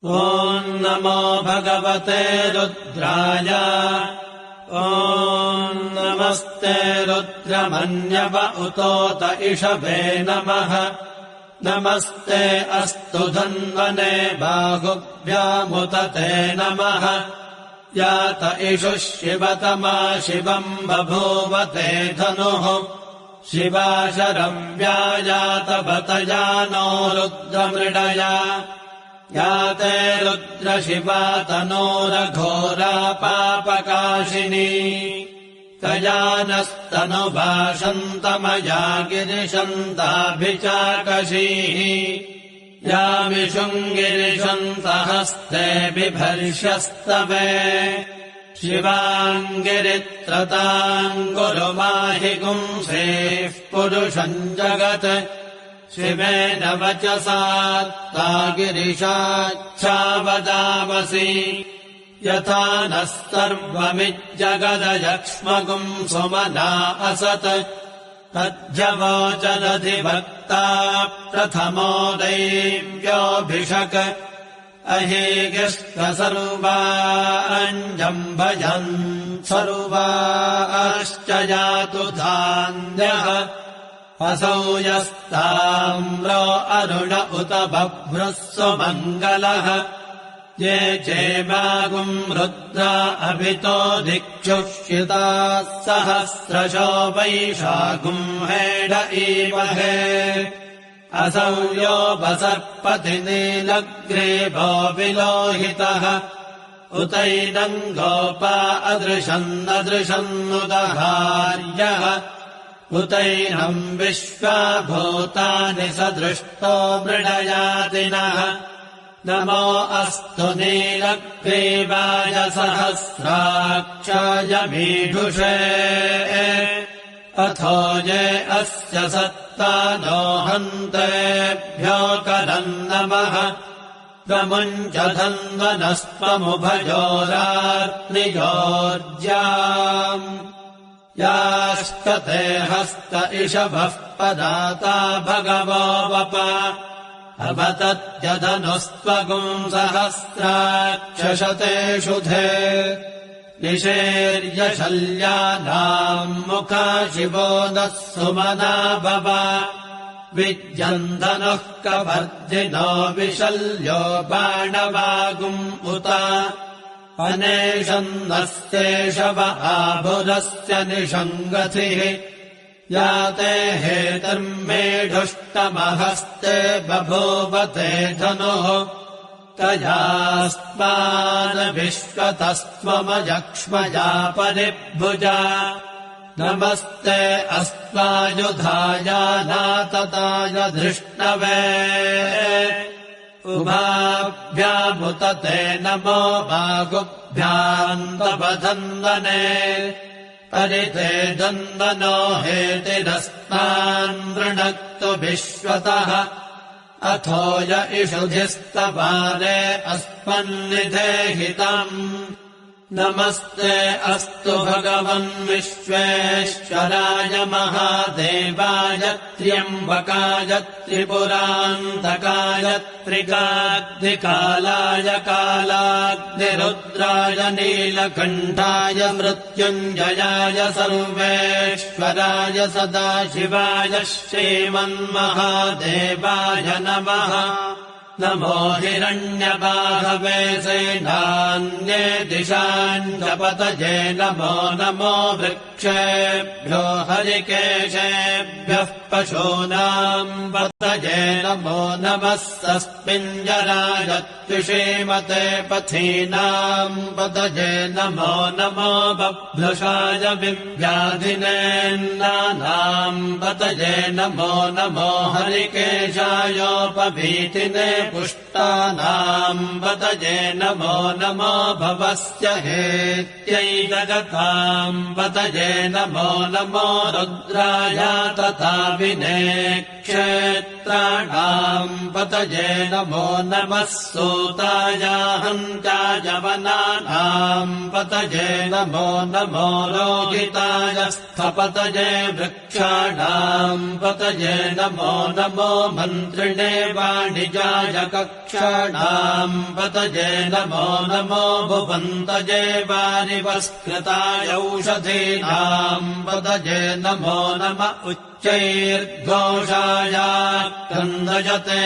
ॐ नमो भगवते रुद्राय। ॐ नमस्ते रुद्रमन्यव उतोत इषवे नमः। नमस्ते अस्तु धन्वने बाहुभ्यामुत ते नमः। यात इषुः शिवतमा शिवम् बभूव ते धनुः। शिवा शरव्यायात बतया नो रुद्रमृडया। याते रुद्रशिवा तनोरघोरा पापकाशिनी। तया नस्तनुभाषन्तमया गिरिशन्ताभिचाकशीः। यामिषुङ्गिरिशन्तहस्ते बिभर्ष्यस्तवे। शिवाङ्गिरित्रताम् कुरु माहि गुंसेः पुरुषम् जगत्। शिवेन वचसा ता गिरिशाच्छावदामसि। यथा नः सर्वमिज्जगदयक्ष्मगुम् सुमना असत्। तज्जवोचदधिभक्ता प्रथमो दैव्योऽभिषक्। अहेगिष्टसर्वाञ्जम् भजन् सर्वाश्च जातु धान्यः। असौ यस्ताम्रो अरुण उत बभ्रुः सुमङ्गलः। ये चेमागुम् रुद्रा अभितो दिक्षुष्यिताः सहस्रशो वैशागुम् हेड ईमहे। असौ यो वसर्पति नीलग्रीवो विलोहितः। उतैनम् गोपा अदृशन्नदृशन्नुदहार्यः। उतैनम् विश्वाभूतानि सदृष्टो मृडयातिनः। नमो अस्तु नीलग्रीवाय सहस्राक्षाय मीढुषे। अथो ये अस्य सत्तानो हन्तेभ्यो करम् नमः। प्रमुञ्च धन्वनस्त्वमुभयोरात्रियोर्ज्याम्। याश्चते हस्त इषभः पदाता भगवो वप। अवतत्यधनुस्त्वगुम् सहस्राक्षशतेषुधे। निषेर्यशल्यानाम् मुखा शिवो नः सुमना भव। विद्यन्धनुः कवर्धिनो विशल्यो बाणवागुम् उत। अनेशन्नस्तेषव आभुरस्य निषङ्गतिः। याते हेतर्मेढुष्टमहस्ते बभूवते धनुः। तयास्मानविश्वतस्त्वमयक्ष्मया परिभुजा। नमस्ते अस्त्वायुधाय नातताय धृष्णवे। उभाभ्यामुत ते नमो बाहुभ्याम् तव धन्वने। परिते धन्वनो हेतिरस्मान् वृणक्तु विश्वतः। अथो य इषुधिस्तवारे अस्मन्निधेहितम्। नमस्ते अस्तु भगवन् विश्वेश्वराय महादेवाय त्र्यम्बकाय त्रिपुरान्तकाय त्रिकाग्निकालाय कालाग्निरुद्राय नीलकण्ठाय मृत्युञ्जयाय सर्वेश्वराय सदाशिवाय श्रीमन्महादेवाय नमः। नमो हिरण्यबाहवे सेनान्ये दिशाञ्जपतये। नमो नमो वृक्षेभ्यो हरिकेशेभ्यः पशूनाम् पतये। नमो नमः सस्मिञ्जराय त्विषीमते पथीनाम् पतये। नमो नमो बभ्रुषाय विव्याधिनेन्नानाम् पतये। नमो नमो हरिकेशायोपभीतिने पुष्टानाम् पतये। नमो नमो भवस्य हेत्यै जगताम् पतये। नमो नमो रुद्राय तथा विनेक्ष क्षेत्राणाम् पतये नमो नमः सूतायाहन्त्यायवनानाम् पतये नमो नमो रोहिताय स्थपतये वृक्षाणाम् पतये नमो नमो मन्त्रिणे वाणिजाय कक्षाणाम् पतये नमो नमो भुवन्तये वारिवस्कृताय औषधीनाम् पतये नमो नम उच्चैर्घोषाय क्रन्दयते